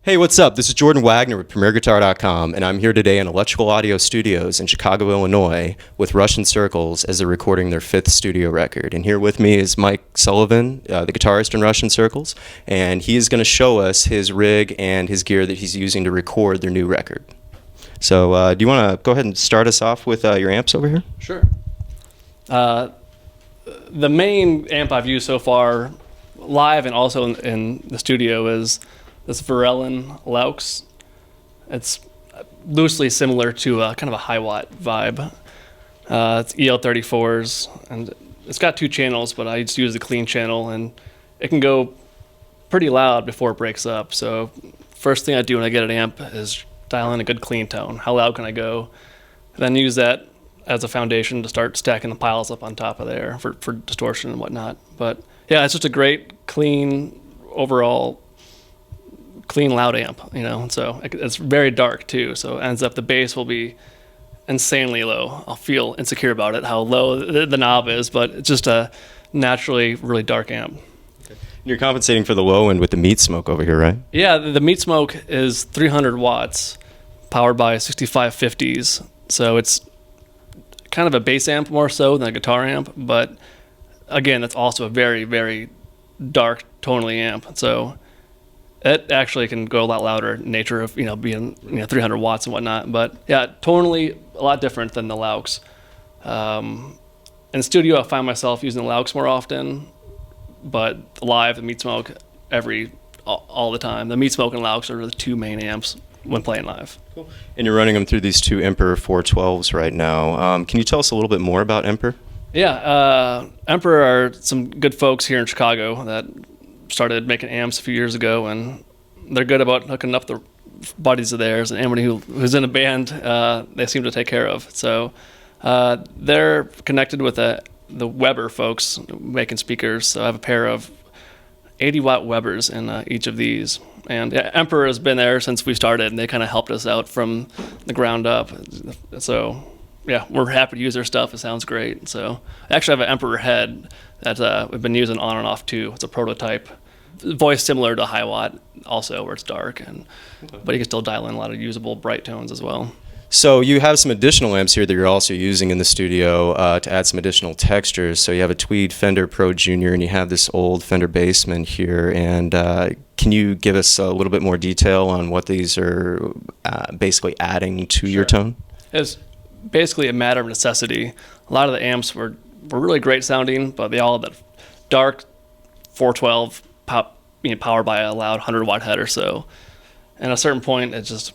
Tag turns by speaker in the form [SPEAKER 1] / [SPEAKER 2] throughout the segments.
[SPEAKER 1] Hey, what's up? This is Jordan Wagner with PremierGuitar.com, and I'm here today in Electrical Audio Studios in Chicago, Illinois, with Russian Circles as they're recording their 5th studio record. And here with me is Mike Sullivan, the guitarist in Russian Circles, and he is going to show us his rig and his gear that he's using to record their new record. So do you want to go ahead and start us off with your amps over here?
[SPEAKER 2] Sure. The main amp I've used so far, live and also in the studio, is this Varellin Laux. It's loosely similar to kind of a high watt vibe. It's EL34s, and it's got 2 channels, but I just use the clean channel, and it can go pretty loud before it breaks up. So first thing I do when I get an amp is dial in a good clean tone. How loud can I go? And then use that as a foundation to start stacking the piles up on top of there for distortion and whatnot. But yeah, it's just a great, clean, overall clean, loud amp, you know. So it's very dark too, so it ends up the bass will be insanely low. I'll feel insecure about it, how low the knob is, but it's just a naturally really dark amp.
[SPEAKER 1] Okay. You're compensating for the low end with the meat smoke over here, right?
[SPEAKER 2] Yeah, the meat smoke is 300 watts, powered by 6550s, so it's kind of a bass amp more so than a guitar amp, but again, it's also a very, very dark tonally amp, so it actually can go a lot louder in nature of, being 300 watts and whatnot. But yeah, tonally a lot different than the Laux. In studio, I find myself using the Laux more often, but live, the meat smoke all the time. The meat smoke and Laux are the 2 main amps when playing live.
[SPEAKER 1] Cool. And you're running them through these 2 Emperor 412s right now. Can you tell us a little bit more about Emperor?
[SPEAKER 2] Yeah, Emperor are some good folks here in Chicago that started making amps a few years ago, and they're good about hooking up the buddies of theirs, and anybody who's in a band, they seem to take care of. So they're connected with the Weber folks making speakers. So I have a pair of 80-watt Webers in each of these. And yeah, Emperor has been there since we started, and they kind of helped us out from the ground up. So yeah, we're happy to use their stuff. It sounds great. So I actually have an Emperor head that we've been using on and off too. It's a prototype, voice similar to high watt also, where it's dark, but you can still dial in a lot of usable bright tones as well.
[SPEAKER 1] So you have some additional amps here that you're also using in the studio to add some additional textures. So you have a Tweed Fender Pro Junior, and you have this old Fender Bassman here. And can you give us a little bit more detail on what these are basically adding to your tone?
[SPEAKER 2] It's basically a matter of necessity. A lot of the amps were really great sounding, but they all had that dark 412 powered by a loud 100-watt head or so. And at a certain point, it's just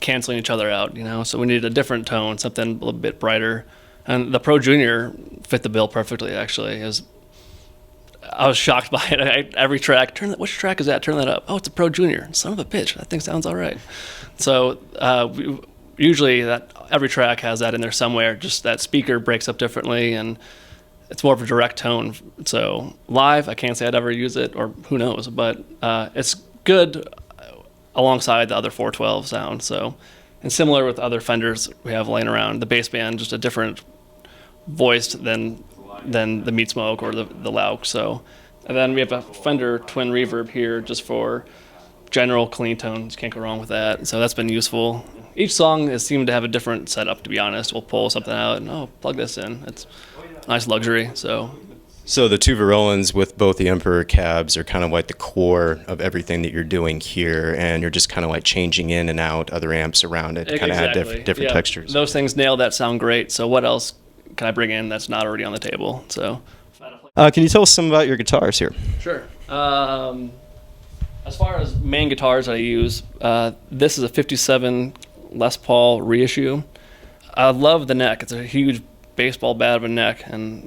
[SPEAKER 2] canceling each other out, So we needed a different tone, something a little bit brighter. And the Pro Junior fit the bill perfectly, actually. I was shocked by it. Every track, which track is that? Turn that up. Oh, it's a Pro Junior. Son of a bitch, that thing sounds all right. So usually every track has that in there somewhere, just that speaker breaks up differently, and it's more of a direct tone. So live, I can't say I'd ever use it, or who knows, but it's good alongside the other 412 sound. So, and similar with other Fenders we have laying around, the bass band, just a different voiced than the meat smoke or the Laux. So, and then we have a Fender twin reverb here just for general clean tones. Can't go wrong with that. So that's been useful. Each song has seemed to have a different setup, to be honest. We'll pull something out and plug this in. It's a nice luxury.
[SPEAKER 1] So the 2 Varellins with both the Emperor cabs are kind of like the core of everything that you're doing here, and you're just kind of like changing in and out other amps around it to kind of add different textures.
[SPEAKER 2] Those things nail that sound great. So what else can I bring in that's not already on the table? So,
[SPEAKER 1] can you tell us some about your guitars here?
[SPEAKER 2] Sure. As far as main guitars that I use, this is a 57 Les Paul reissue. I love the neck. It's a huge baseball bat of a neck, and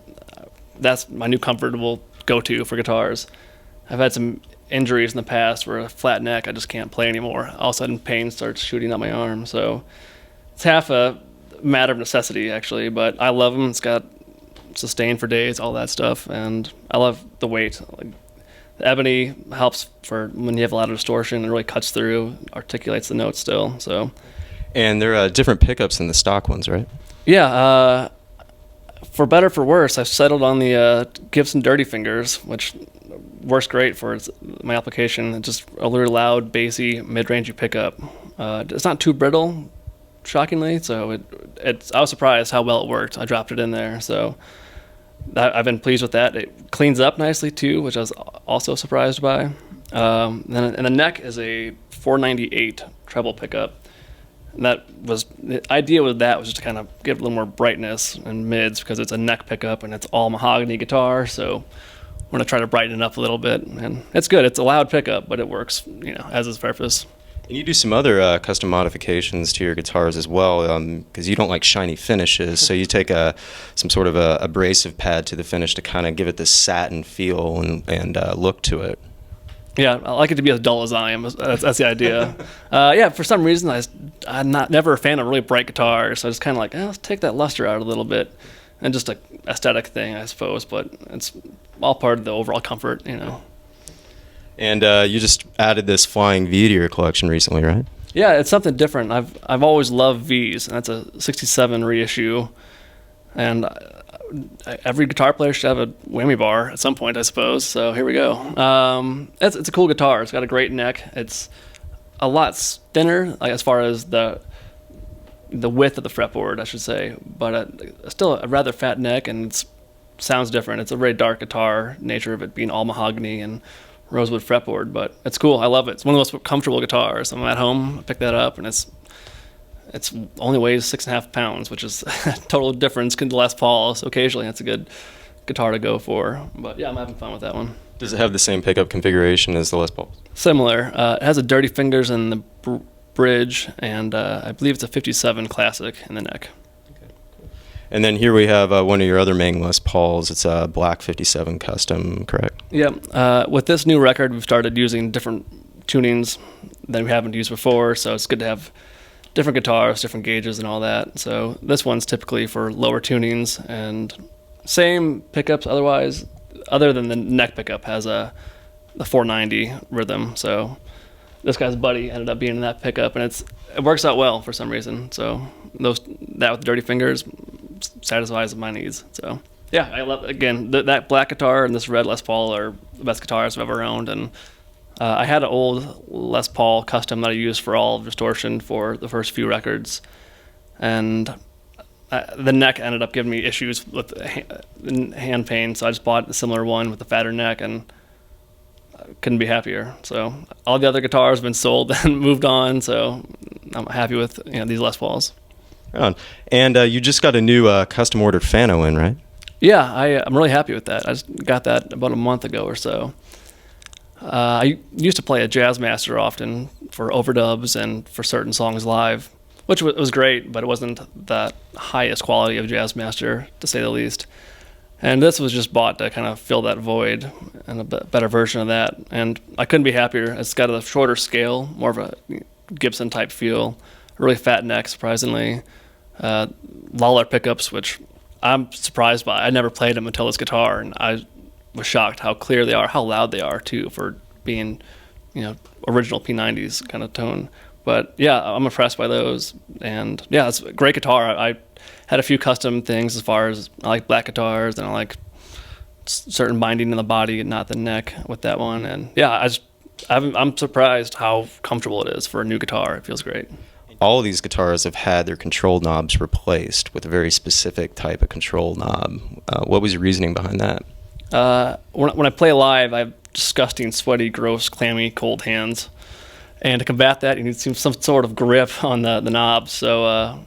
[SPEAKER 2] that's my new comfortable go-to for guitars. I've had some injuries in the past where a flat neck, I just can't play anymore. All of a sudden, pain starts shooting up my arm. So it's half a matter of necessity, actually, but I love them. It's got sustain for days, all that stuff, and I love the weight. The ebony helps for when you have a lot of distortion. It really cuts through, articulates the notes still. So,
[SPEAKER 1] and they're different pickups than the stock ones, right?
[SPEAKER 2] Yeah. For better or for worse, I've settled on the Gibson Dirty Fingers, which works great for my application. It's just a really loud, bassy, mid-rangey pickup. It's not too brittle, shockingly, so I was surprised how well it worked. I dropped it in there, so I've been pleased with that. It cleans up nicely too, which I was also surprised by. And the neck is a 498 treble pickup. And the idea with that was just to kind of give a little more brightness in mids, because it's a neck pickup and it's all mahogany guitar, so I'm going to try to brighten it up a little bit. And it's good. It's a loud pickup, but it works, as its purpose.
[SPEAKER 1] And you do some other custom modifications to your guitars as well, because you don't like shiny finishes, so you take some sort of a abrasive pad to the finish to kind of give it this satin feel and look to it.
[SPEAKER 2] Yeah, I like it to be as dull as I am. That's the idea. For some reason, I'm never a fan of really bright guitars, so I just kind of like, let's take that luster out a little bit, and just an aesthetic thing, I suppose. But it's all part of the overall comfort,
[SPEAKER 1] And you just added this flying V to your collection recently, right?
[SPEAKER 2] Yeah, it's something different. I've always loved Vs, and that's a '67 reissue, and every guitar player should have a whammy bar at some point, I suppose. So here we go. It's a cool guitar. It's got a great neck. It's a lot thinner, like, as far as the width of the fretboard, I should say, but still a rather fat neck, and it sounds different. It's a very dark guitar, nature of it being all mahogany and rosewood fretboard, but it's cool. I love it. It's one of the most comfortable guitars. I'm at home, I pick that up, and it's only weighs 6.5 pounds, which is a total difference to the Les Paul. So occasionally that's a good guitar to go for. But yeah, I'm having fun with that one.
[SPEAKER 1] Does it have the same pickup configuration as the Les Paul?
[SPEAKER 2] Similar. It has a dirty fingers in the bridge, and I believe it's a 57 Classic in the neck.
[SPEAKER 1] Okay, cool. And then here we have one of your other main Les Pauls. It's a black 57 Custom, correct?
[SPEAKER 2] Yeah. With this new record, we've started using different tunings that we haven't used before, so it's good to have different guitars, different gauges, and all that. So this one's typically for lower tunings, and same pickups otherwise, other than the neck pickup has the 490 rhythm. So this guy's buddy ended up being in that pickup, and it works out well for some reason. So that with dirty fingers satisfies my needs. So yeah, I love, again, that black guitar and this red Les Paul are the best guitars I've ever owned. And I had an old Les Paul custom that I used for all distortion for the first few records, and the neck ended up giving me issues with hand pain, so I just bought a similar one with a fatter neck, and I couldn't be happier. So all the other guitars have been sold and moved on, so I'm happy with these Les Pauls.
[SPEAKER 1] And you just got a new custom ordered Fano in, right?
[SPEAKER 2] Yeah, I'm really happy with that. I just got that about a month ago or so. I used to play a Jazzmaster often for overdubs and for certain songs live, which was great, but it wasn't the highest quality of Jazzmaster, to say the least. And this was just bought to kind of fill that void, and a better version of that. And I couldn't be happier. It's got a shorter scale, more of a Gibson-type feel, a really fat neck, surprisingly. Lawler pickups, which I'm surprised by. I never played them until this guitar, and I was shocked how clear they are, how loud they are too, for being, original P90s kind of tone. But yeah, I'm impressed by those, and yeah, it's a great guitar. I had a few custom things as far as I like black guitars, and I like certain binding in the body, not the neck, with that one. And yeah, I'm surprised how comfortable it is for a new guitar. It feels great.
[SPEAKER 1] All of these guitars have had their control knobs replaced with a very specific type of control knob. What was your reasoning behind that?
[SPEAKER 2] When I play live, I have disgusting, sweaty, gross, clammy, cold hands. And to combat that, you need some sort of grip on the knob. So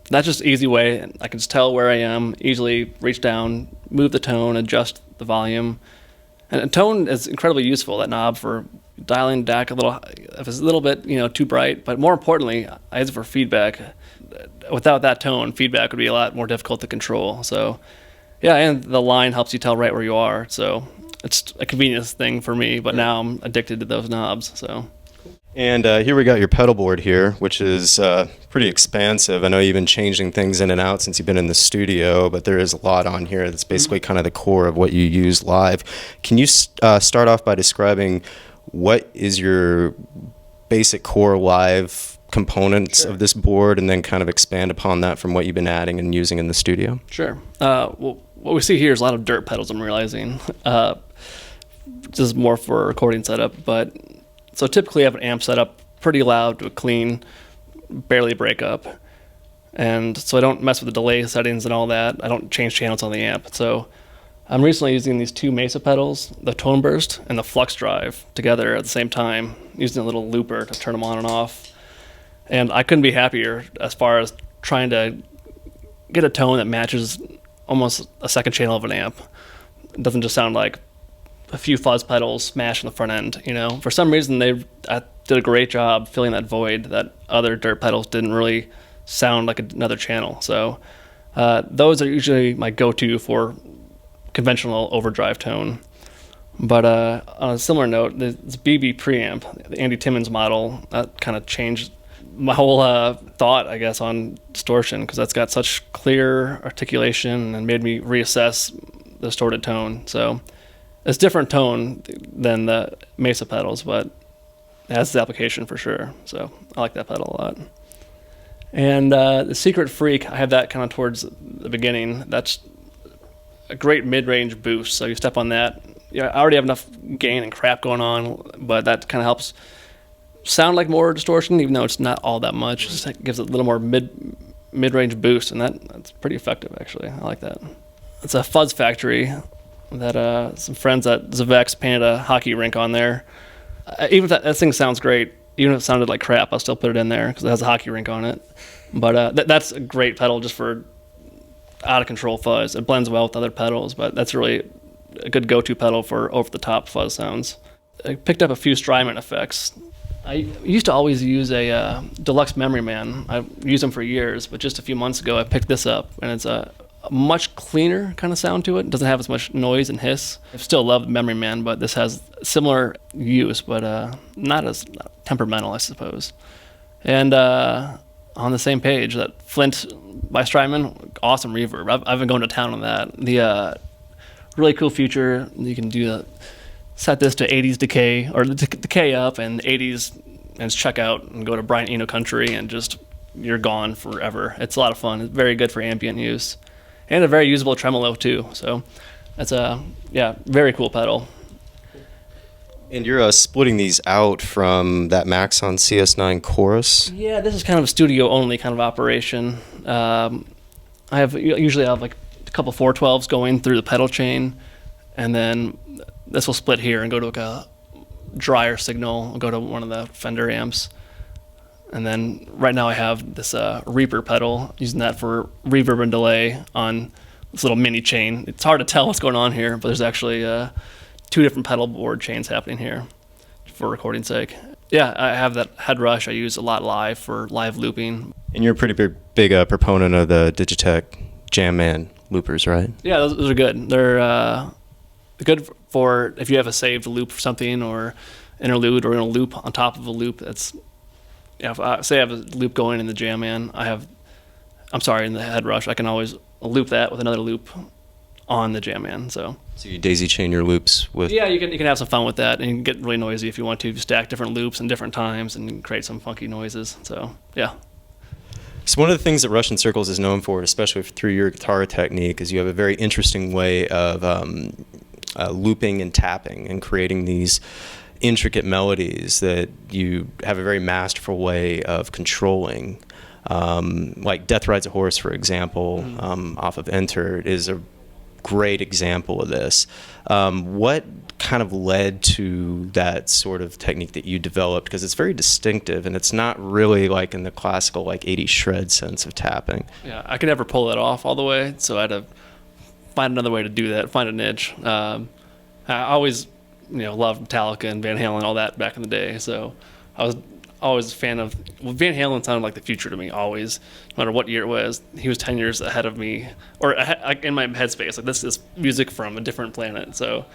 [SPEAKER 2] that's just an easy way. I can just tell where I am, easily reach down, move the tone, adjust the volume. And tone is incredibly useful, that knob, for dialing back a little, if it's a little bit too bright. But more importantly, I use it for feedback. Without that tone, feedback would be a lot more difficult to control. So yeah, and the line helps you tell right where you are. So it's a convenience thing for me, but now I'm addicted to those knobs. So.
[SPEAKER 1] And here we got your pedal board here, which is pretty expansive. I know you've been changing things in and out since you've been in the studio, but there is a lot on here that's basically kind of the core of what you use live. Can you start off by describing what is your basic core live components of this board, and then kind of expand upon that from what you've been adding and using in the studio?
[SPEAKER 2] Sure. Well, what we see here is a lot of dirt pedals, I'm realizing. This is more for a recording setup, but so typically I have an amp set up pretty loud to a clean, barely break up. And so I don't mess with the delay settings and all that. I don't change channels on the amp. So I'm recently using these two Mesa pedals, the tone burst and the flux drive together at the same time, using a little looper to turn them on and off. And I couldn't be happier as far as trying to get a tone that matches almost a second channel of an amp. It doesn't just sound like a few fuzz pedals smashed in the front end, you know. For some reason, they did a great job filling that void that other dirt pedals didn't really sound like another channel. So those are usually my go-to for conventional overdrive tone. But on a similar note, this BB preamp, the Andy Timmons model, that kind of changed my whole thought, I guess, on distortion, because that's got such clear articulation and made me reassess the distorted tone. So it's a different tone than the Mesa pedals, but it has its application for sure. So I like that pedal a lot. And the Secret Freak, I have that kind of towards the beginning. That's a great mid-range boost. So you step on that. I already have enough gain and crap going on, but that kind of helps sound like more distortion, even though it's not all that much. It just gives it a little more mid-range boost, and that's pretty effective, actually. I like that. It's a fuzz factory that some friends at Zavex painted a hockey rink on there. Even if that thing sounds great, even if it sounded like crap, I'll still put it in there because it has a hockey rink on it. But that's a great pedal just for out-of-control fuzz. It blends well with other pedals, but that's really a good go-to pedal for over-the-top fuzz sounds. I picked up a few Strymon effects. I used to always use a Deluxe Memory Man. I've used them for years, but just a few months ago I picked this up, and it's a much cleaner kind of sound to it. It doesn't have as much noise and hiss. I still love Memory Man, but this has similar use, but not as temperamental, I suppose. And on the same page, that Flint by Strymon, awesome reverb. I've been going to town on that. The really cool feature, you can do set this to 80s decay, or decay up and 80s, and just check out and go to Brian Eno Country, and just you're gone forever. It's a lot of fun. It's very good for ambient use, and a very usable tremolo too. So that's a very cool pedal.
[SPEAKER 1] And you're splitting these out from that Maxon CS9 chorus?
[SPEAKER 2] Yeah, this is kind of a studio only kind of operation. I usually have like a couple 412s going through the pedal chain, and then this will split here and go to like a drier signal, go to one of the Fender amps. And then right now I have this Reaper pedal, using that for reverb and delay on this little mini chain. It's hard to tell what's going on here, but there's actually two different Pedalboard chains happening here for recording sake. Yeah, I have that head rush I use a lot live for live looping.
[SPEAKER 1] And you're a pretty big proponent of the Digitech Jam Man loopers, right?
[SPEAKER 2] Yeah, those are good. They're good for if you have a saved loop for something, or interlude, or in a loop on top of a loop. That's if say I have a loop going in the Jam Man, in the head rush, I can always loop that with another loop on the Jam Man. So
[SPEAKER 1] you daisy chain your loops with...
[SPEAKER 2] Yeah, you can have some fun with that, and you can get really noisy if you want to. You stack different loops and different times and create some funky noises. So yeah.
[SPEAKER 1] So one of the things that Russian Circles is known for, especially through your guitar technique, is you have a very interesting way of looping and tapping and creating these intricate melodies that you have a very masterful way of controlling. Like Death Rides a Horse, for example, off of Enter, is a great example of this. What kind of led to that sort of technique that you developed? Because it's very distinctive, and it's not really like in the classical like 80s shred sense of tapping.
[SPEAKER 2] Yeah, I could never pull that off all the way, so I had to find another way to do that, find a niche. I always loved Metallica and Van Halen and all that back in the day, so I was always a fan of... Well, Van Halen sounded like the future to me, always. No matter what year it was, he was 10 years ahead of me, or in my headspace. Like, this is music from a different planet. So,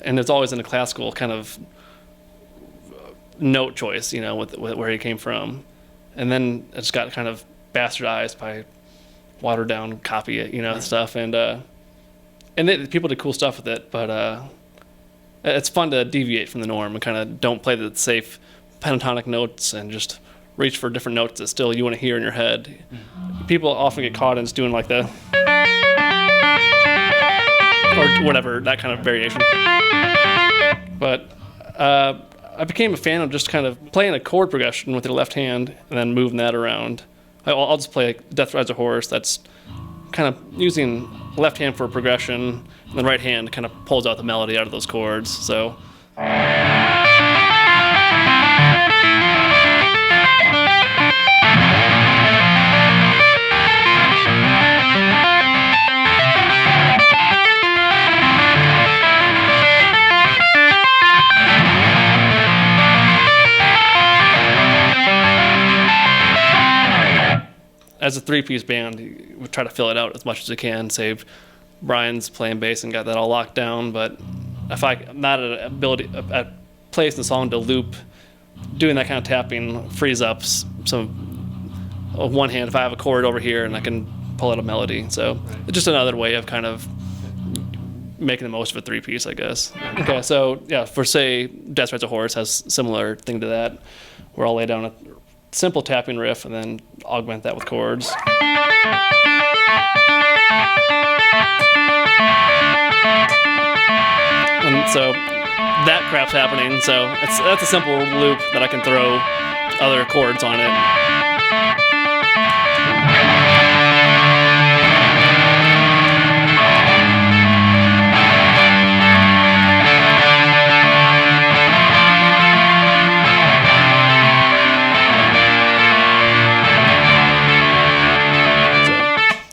[SPEAKER 2] and it's always in a classical kind of note choice, with where he came from. And then it just got kind of bastardized by watered down copy, stuff. And people did cool stuff with it, but it's fun to deviate from the norm and kind of don't play the safe pentatonic notes and just reach for different notes that still you want to hear in your head. People often get caught in just doing like the... or whatever, that kind of variation. But I became a fan of just kind of playing a chord progression with your left hand and then moving that around. I'll just play like Death Rides a Horse. That's kind of using left hand for progression, and the right hand kind of pulls out the melody out of those chords. So. As a three-piece band, we try to fill it out as much as we can. Save Brian's playing bass and got that all locked down. But if I'm not at a place in the song to loop, doing that kind of tapping frees up some one hand. If I have a chord over here and I can pull out a melody, so it's just another way of kind of making the most of a three-piece, I guess. Okay, so yeah, for say Death Rides a Horse has similar thing to that, where I'll lay down a simple tapping riff and then augment that with chords. And so that crap's happening, so that's a simple loop that I can throw other chords on it.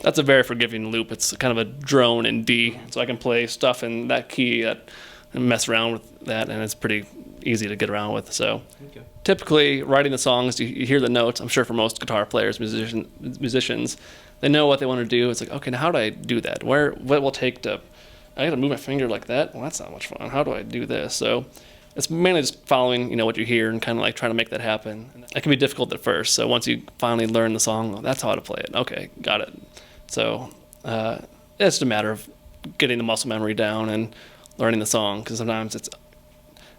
[SPEAKER 2] That's a very forgiving loop. It's kind of a drone in D, so I can play stuff in that key and mess around with that, and it's pretty easy to get around with. So typically, writing the songs, you hear the notes. I'm sure for most guitar players, musicians, they know what they want to do. It's like, okay, now how do I do that? What will it take to, I got to move my finger like that? Well, that's not much fun. How do I do this? So it's mainly just following, what you hear and kind of like trying to make that happen. It can be difficult at first. So once you finally learn the song, well, that's how to play it. Okay, got it. So it's just a matter of getting the muscle memory down and learning the song, because sometimes it's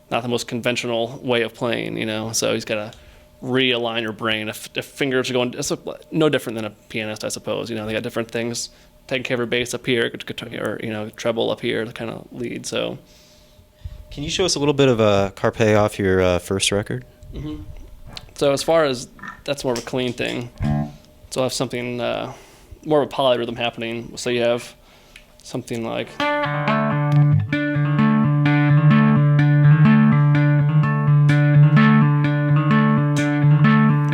[SPEAKER 2] not the most conventional way of playing, so you just got to realign your brain. If fingers are going, it's no different than a pianist, I suppose. They got different things, taking care of your bass up here, or treble up here to kind of lead. So,
[SPEAKER 1] can you show us a little bit of a carpe off your first record?
[SPEAKER 2] Mm-hmm. So as far as that's more of a clean thing, so I'll have something more of a polyrhythm happening. So you have something like.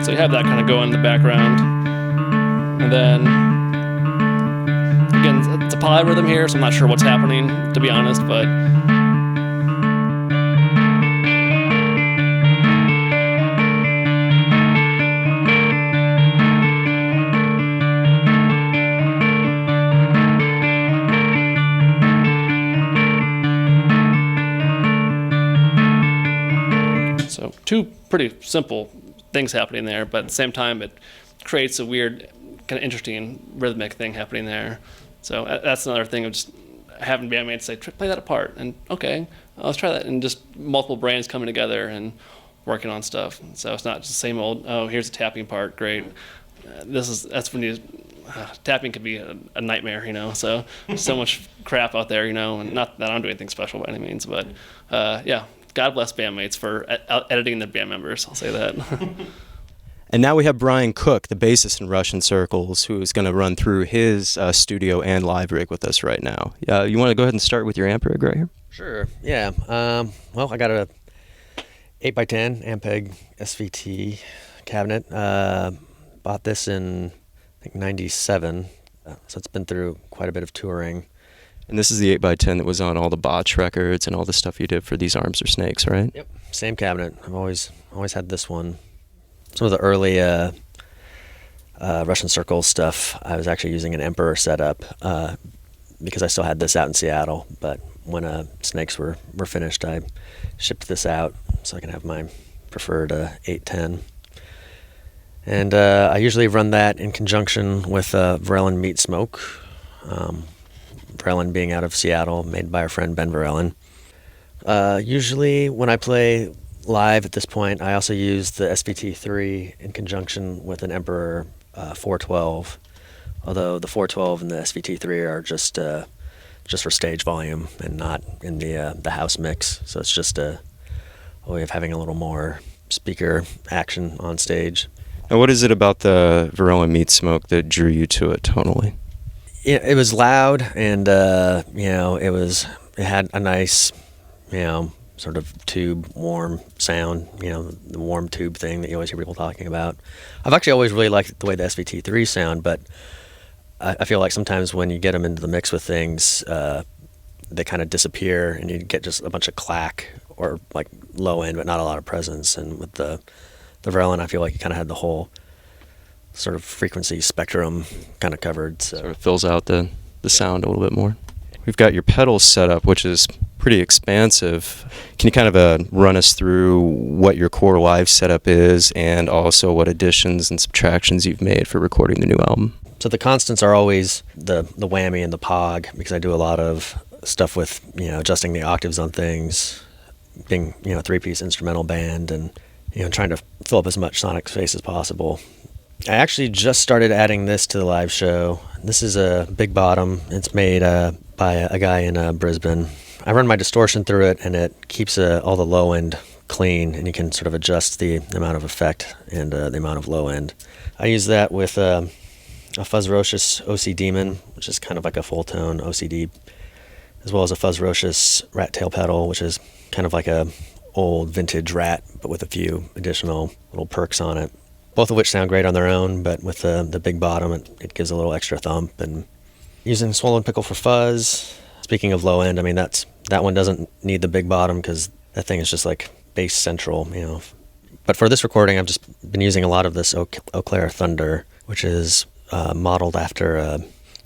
[SPEAKER 2] So you have that kind of going in the background. And then, again, it's a polyrhythm here, so I'm not sure what's happening, to be honest, but. So two pretty simple things happening there, but at the same time it creates a weird kind of interesting rhythmic thing happening there. So that's another thing of just having bandmates say, play that apart, and okay, let's try that, and just multiple brains coming together and working on stuff. So it's not just the same old, oh, here's the tapping part, great. That's when tapping can be a nightmare, so so much crap out there, and not that I'm doing anything special by any means, but yeah. God bless bandmates for editing their band members. I'll say that.
[SPEAKER 1] And now we have Brian Cook, the bassist in Russian Circles, who is going to run through his studio and live rig with us right now. You want to go ahead and start with your amp rig right here?
[SPEAKER 3] Sure. Yeah. Well, I got a 8x10 Ampeg SVT cabinet. Bought this in I think '97, so it's been through quite a bit of touring.
[SPEAKER 1] And this is the 8x10 that was on all the Botch records and all the stuff you did for These Arms Are Snakes, right?
[SPEAKER 3] Yep, same cabinet. I've always had this one. Some of the early Russian Circles stuff, I was actually using an Emperor setup because I still had this out in Seattle. But when Snakes were finished, I shipped this out so I can have my preferred 810. And I usually run that in conjunction with Varellin Meat Smoke. Varellin being out of Seattle, made by our friend Ben Varellin. Usually when I play live at this point, I also use the SVT3 in conjunction with an Emperor 412, although the 412 and the SVT3 are just just for stage volume and not in the house mix. So it's just a way of having a little more speaker action on stage.
[SPEAKER 1] And what is it about the Varroa Meat Smoke that drew you to it tonally?
[SPEAKER 3] It was loud, and it had a nice, sort of tube warm sound. The warm tube thing that you always hear people talking about. I've actually always really liked the way the SVT3 sound, but I feel like sometimes when you get them into the mix with things, they kind of disappear, and you get just a bunch of clack or like low end, but not a lot of presence. And with the Varroa, I feel like you kind of had the whole sort of frequency spectrum kind of covered. So
[SPEAKER 1] Sort of fills out the sound a little bit more. We've got your pedals set up, which is pretty expansive. Can you kind of run us through what your core live setup is, and also what additions and subtractions you've made for recording the new album?
[SPEAKER 3] So the constants are always the whammy and the pog, because I do a lot of stuff with adjusting the octaves on things, being a 3-piece instrumental band, and trying to fill up as much sonic space as possible. I actually just started adding this to the live show. This is a Big Bottom. It's made by a guy in Brisbane. I run my distortion through it, and it keeps all the low end clean, and you can sort of adjust the amount of effect and the amount of low end. I use that with a Fuzzrocious OC Demon, which is kind of like a full tone OCD, as well as a Fuzzrocious Rat Tail pedal, which is kind of like a old vintage Rat, but with a few additional little perks on it. Both of which sound great on their own, but with the Big Bottom, it gives a little extra thump. And using Swollen Pickle for fuzz. Speaking of low end, I mean that one doesn't need the Big Bottom because that thing is just like bass central, But for this recording, I've just been using a lot of this Eau Claire Thunder, which is modeled after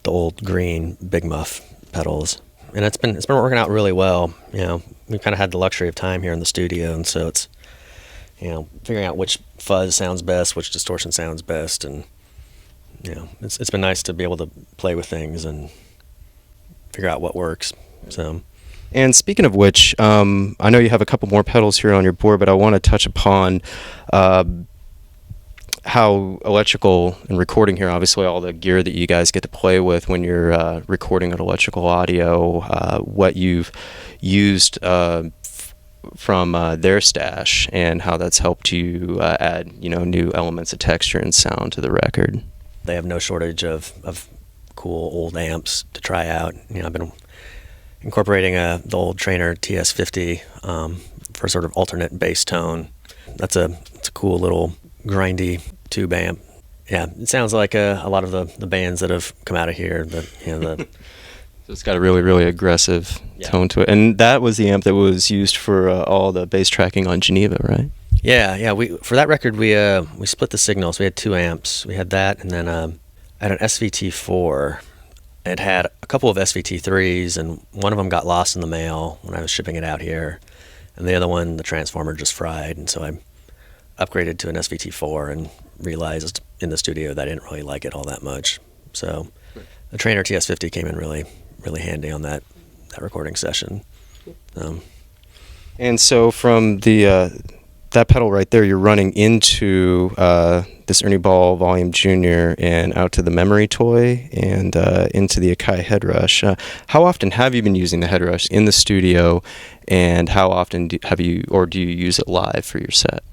[SPEAKER 3] the old green Big Muff pedals, and it's been working out really well. We've kind of had the luxury of time here in the studio, and so it's figuring out which fuzz sounds best, which distortion sounds best, and it's been nice to be able to play with things and figure out what works. So.
[SPEAKER 1] And speaking of which, I know you have a couple more pedals here on your board, but I want to touch upon how electrical and recording here, obviously all the gear that you guys get to play with when you're recording an electrical audio, what you've used from their stash, and how that's helped you add new elements of texture and sound to the record.
[SPEAKER 3] They have no shortage of cool old amps to try out. I've been incorporating the old Trainer TS50 for sort of alternate bass tone. It's a cool little grindy tube amp. Yeah, it sounds like a lot of the bands that have come out of here.
[SPEAKER 1] So it's got a really, really aggressive tone to it. And that was the amp that was used for all the bass tracking on Geneva, right?
[SPEAKER 3] Yeah. For that record, we split the signals. We had 2 amps. We had that, and then I had an SVT4. It had a couple of SVT3s, and one of them got lost in the mail when I was shipping it out here. And the other one, the transformer just fried, and so I upgraded to an SVT4 and realized in the studio that I didn't really like it all that much. So the Trainer TS50 came in really, really handy on that recording session.
[SPEAKER 1] And so from that pedal right there, you're running into this Ernie Ball Volume Jr. and out to the Memory Toy and into the Akai Headrush. How often have you been using the Headrush in the studio, and how often do you use it live for your set?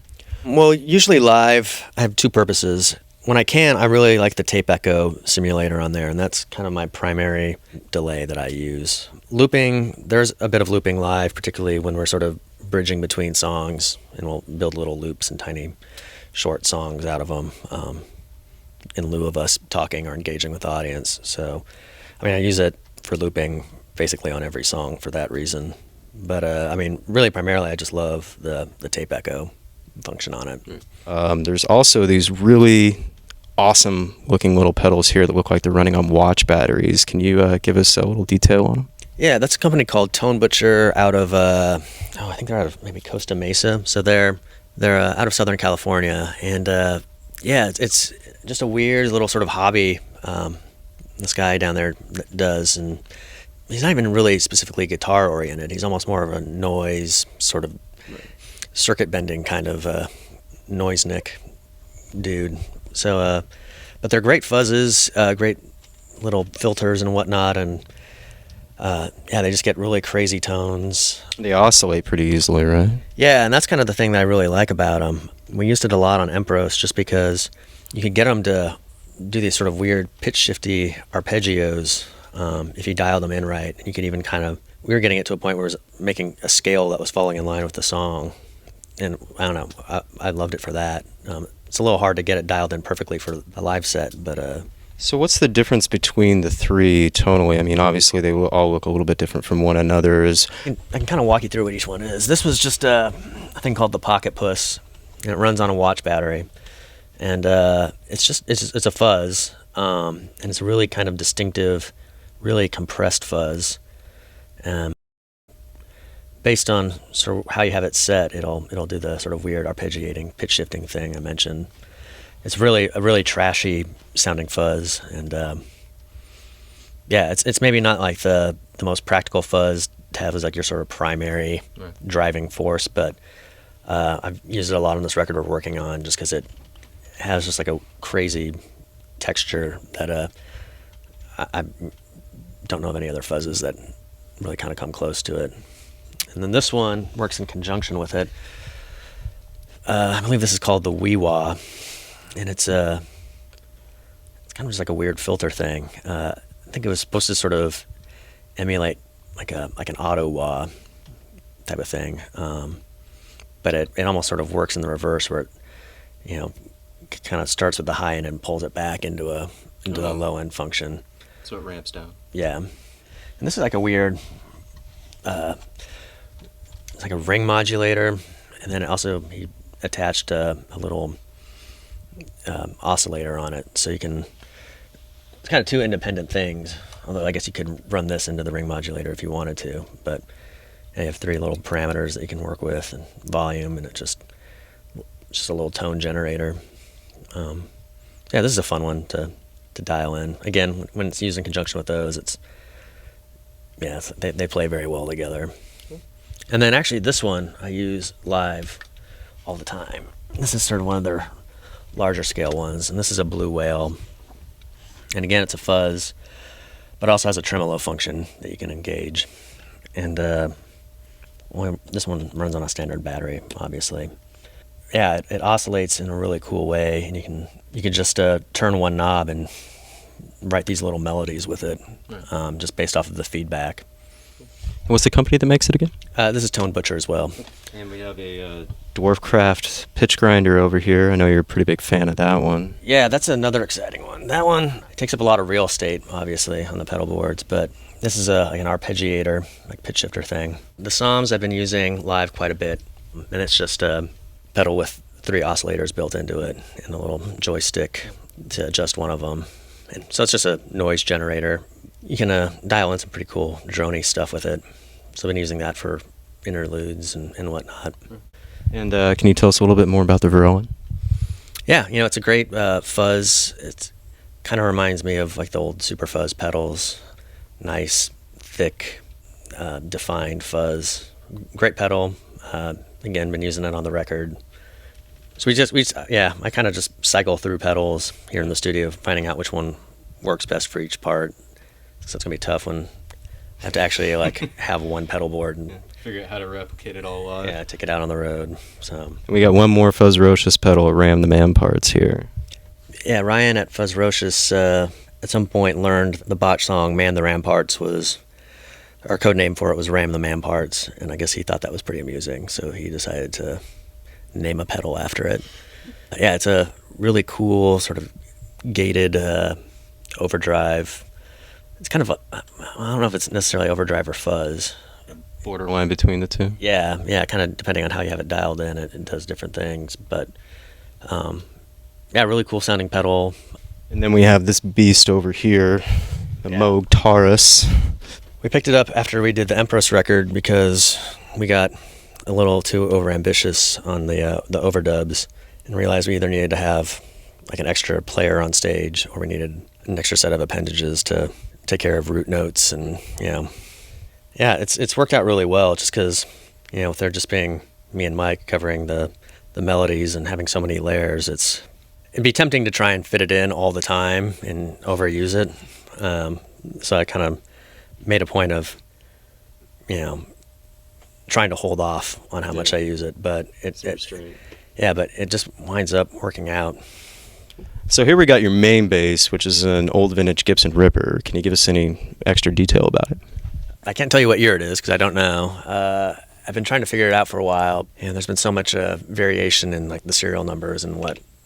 [SPEAKER 3] Well, usually live, I have 2 purposes. When I can, I really like the tape echo simulator on there, and that's kind of my primary delay that I use. Looping, there's a bit of looping live, particularly when we're sort of bridging between songs, and we'll build little loops and tiny short songs out of them in lieu of us talking or engaging with the audience. So, I use it for looping basically on every song for that reason. But, really primarily I just love the tape echo function on it.
[SPEAKER 1] There's also these really awesome looking little pedals here that look like they're running on watch batteries. Can you give us a little detail on them?
[SPEAKER 3] Yeah, that's a company called Tone Butcher out of I think they're out of maybe Costa Mesa. So they're out of Southern California, and it's just a weird little sort of hobby this guy down there does, and he's not even really specifically guitar oriented. He's almost more of a noise sort of circuit bending kind of noise-nick dude. So, but they're great fuzzes, great little filters and whatnot, and Yeah, they just get really crazy tones.
[SPEAKER 1] They oscillate pretty easily, right?
[SPEAKER 3] Yeah, and that's kind of the thing that I really like about them. We used it a lot on Empros just because you could get them to do these sort of weird pitch shifty arpeggios if you dial them in right. You could even we were getting it to a point where it was making a scale that was falling in line with the song. And I don't know, I loved it for that. It's a little hard to get it dialed in perfectly for a live set, but...
[SPEAKER 1] So what's the difference between the three tonally? I mean, obviously they will all look a little bit different from one another.
[SPEAKER 3] I can kind of walk you through what each one is. This was just a thing called the Pocket Puss, and it runs on a watch battery. And it's a fuzz, and it's a really kind of distinctive, really compressed fuzz. Based on sort of how you have it set, it'll do the sort of weird arpeggiating, pitch shifting thing I mentioned. It's really a really trashy sounding fuzz, and yeah, it's maybe not like the most practical fuzz to have as like your sort of primary driving force, but I've used it a lot on this record we're working on just because it has just like a crazy texture that I don't know of any other fuzzes that really kind of come close to it. And then this one works in conjunction with it. I believe this is called the Wee-Wah, and it's kind of just like a weird filter thing. I think it was supposed to sort of emulate like an auto-wah type of thing, but it almost sort of works in the reverse, where it kind of starts with the high end and pulls it back into the low end function.
[SPEAKER 1] So it ramps down.
[SPEAKER 3] Yeah, and this is like a weird. It's like a ring modulator, and then also he attached a little oscillator on it, so you can. It's kind of two independent things. Although I guess you could run this into the ring modulator if you wanted to, but you have three little parameters that you can work with, and volume, and it's just a little tone generator. Yeah, this is a fun one to dial in. Again, when it's used in conjunction with those, they play very well together. And then actually this one I use live all the time. This is sort of one of their larger scale ones, and this is a Blue Whale. And again, it's a fuzz, but also has a tremolo function that you can engage. And this one runs on a standard battery, obviously. Yeah, it oscillates in a really cool way, and you can just turn one knob and write these little melodies with it, just based off of the feedback.
[SPEAKER 1] What's the company that makes it again?
[SPEAKER 3] This is Tone Butcher as well.
[SPEAKER 1] And we have a Dwarfcraft pitch grinder over here. I know you're a pretty big fan of that one.
[SPEAKER 3] Yeah, that's another exciting one. That one takes up a lot of real estate, obviously, on the pedal boards, but this is like an arpeggiator, like pitch shifter thing. The Psalms I've been using live quite a bit, and it's just a pedal with 3 oscillators built into it and a little joystick to adjust one of them. And so it's just a noise generator. You can dial in some pretty cool droney stuff with it. So I've been using that for interludes and whatnot.
[SPEAKER 1] And can you tell us a little bit more about the Verroen?
[SPEAKER 3] Yeah, it's a great fuzz. It kind of reminds me of like the old Super Fuzz pedals. Nice, thick, defined fuzz. Great pedal. Again, been using it on the record. So I kind of just cycle through pedals here in the studio, finding out which one works best for each part. So it's gonna be tough when I have to actually have one pedal board and
[SPEAKER 1] figure out how to replicate it all live.
[SPEAKER 3] Yeah, take it out on the road. So
[SPEAKER 1] we got one more Fuzzrocious pedal at Ram the Man Parts here.
[SPEAKER 3] Yeah, Ryan at Fuzzrocious at some point learned the botch song "Man the Ramparts" was our code name for it was Ram the Man Parts, and I guess he thought that was pretty amusing, so he decided to name a pedal after it. Yeah, it's a really cool sort of gated overdrive. It's kind of I don't know if it's necessarily overdrive or fuzz.
[SPEAKER 1] Borderline between the two.
[SPEAKER 3] Yeah, kind of depending on how you have it dialed in, it does different things. But yeah, really cool sounding pedal.
[SPEAKER 1] And then we have this beast over here, the Moog Taurus.
[SPEAKER 3] We picked it up after we did the Empress record because we got a little too overambitious on the overdubs and realized we either needed to have like an extra player on stage or we needed an extra set of appendages to take care of root notes. And yeah, it's worked out really well just because with there just being me and Mike covering the melodies and having so many layers, it'd be tempting to try and fit it in all the time and overuse it. So I kind of made a point of, you know, trying to hold off on how much I use it, but but it just winds up working out.
[SPEAKER 1] So here we got your main bass, which is an old vintage Gibson Ripper. Can you give us any extra detail about it?
[SPEAKER 3] I can't tell you what year it is because I don't know. I've been trying to figure it out for a while, and there's been so much variation in like the serial numbers and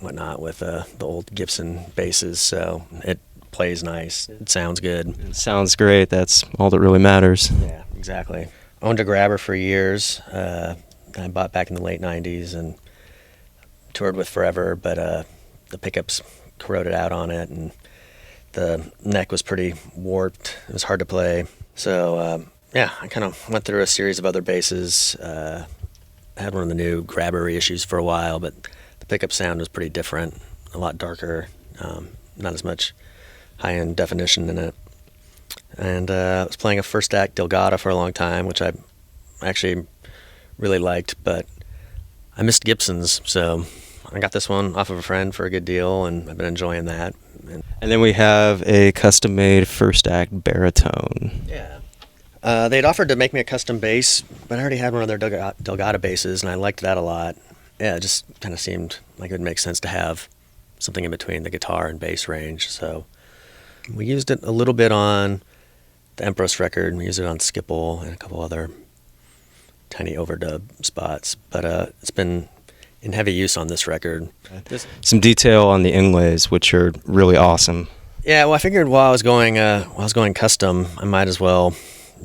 [SPEAKER 3] whatnot with the old Gibson basses. So it plays nice. It sounds good.
[SPEAKER 1] It sounds great. That's all that really matters.
[SPEAKER 3] Yeah, exactly. Owned a Grabber for years. I bought back in the late 90s and toured with forever, but the pickups corroded out on it, and the neck was pretty warped. It was hard to play. So, I kind of went through a series of other basses. I had one of the new Grabber reissues for a while, but the pickup sound was pretty different, a lot darker, not as much high-end definition in it. And I was playing a first act Delgado for a long time, which I actually really liked, but I missed Gibsons, so I got this one off of a friend for a good deal, and I've been enjoying that.
[SPEAKER 1] And then we have a custom-made first act baritone.
[SPEAKER 3] Yeah. They'd offered to make me a custom bass, but I already had one of their Delgado basses, and I liked that a lot. Yeah, it just kind of seemed like it would make sense to have something in between the guitar and bass range, so we used it a little bit on the Empress record, and we used it on Skipple and a couple other tiny overdub spots, but it's been in heavy use on this record.
[SPEAKER 1] Some detail on the inlays, which are really awesome.
[SPEAKER 3] Yeah, well, I figured while I was going custom, I might as well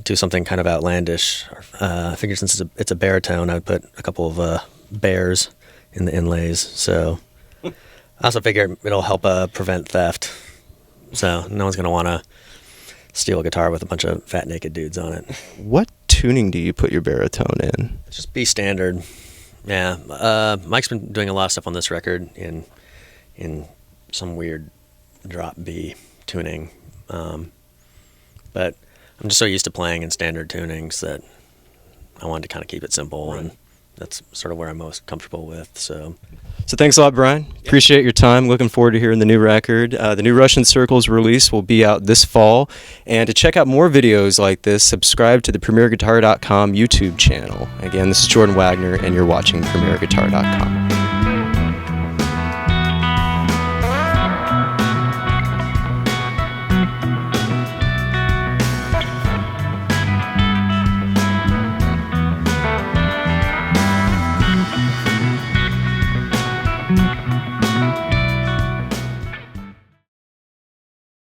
[SPEAKER 3] do something kind of outlandish. I figured since it's a baritone, I'd put a couple of bears in the inlays. So I also figured it'll help prevent theft. So no one's gonna want to steal a guitar with a bunch of fat naked dudes on it.
[SPEAKER 1] What tuning do you put your baritone in?
[SPEAKER 3] Just B standard. Yeah, Mike's been doing a lot of stuff on this record in some weird drop B tuning, but I'm just so used to playing in standard tunings that I wanted to kind of keep it simple, and that's sort of where I'm most comfortable with. So
[SPEAKER 1] thanks a lot, Brian. Appreciate your time. Looking forward to hearing the new record. The new Russian Circles release will be out this fall. And to check out more videos like this, subscribe to the PremierGuitar.com YouTube channel. Again, this is Jordan Wagner, and you're watching PremierGuitar.com.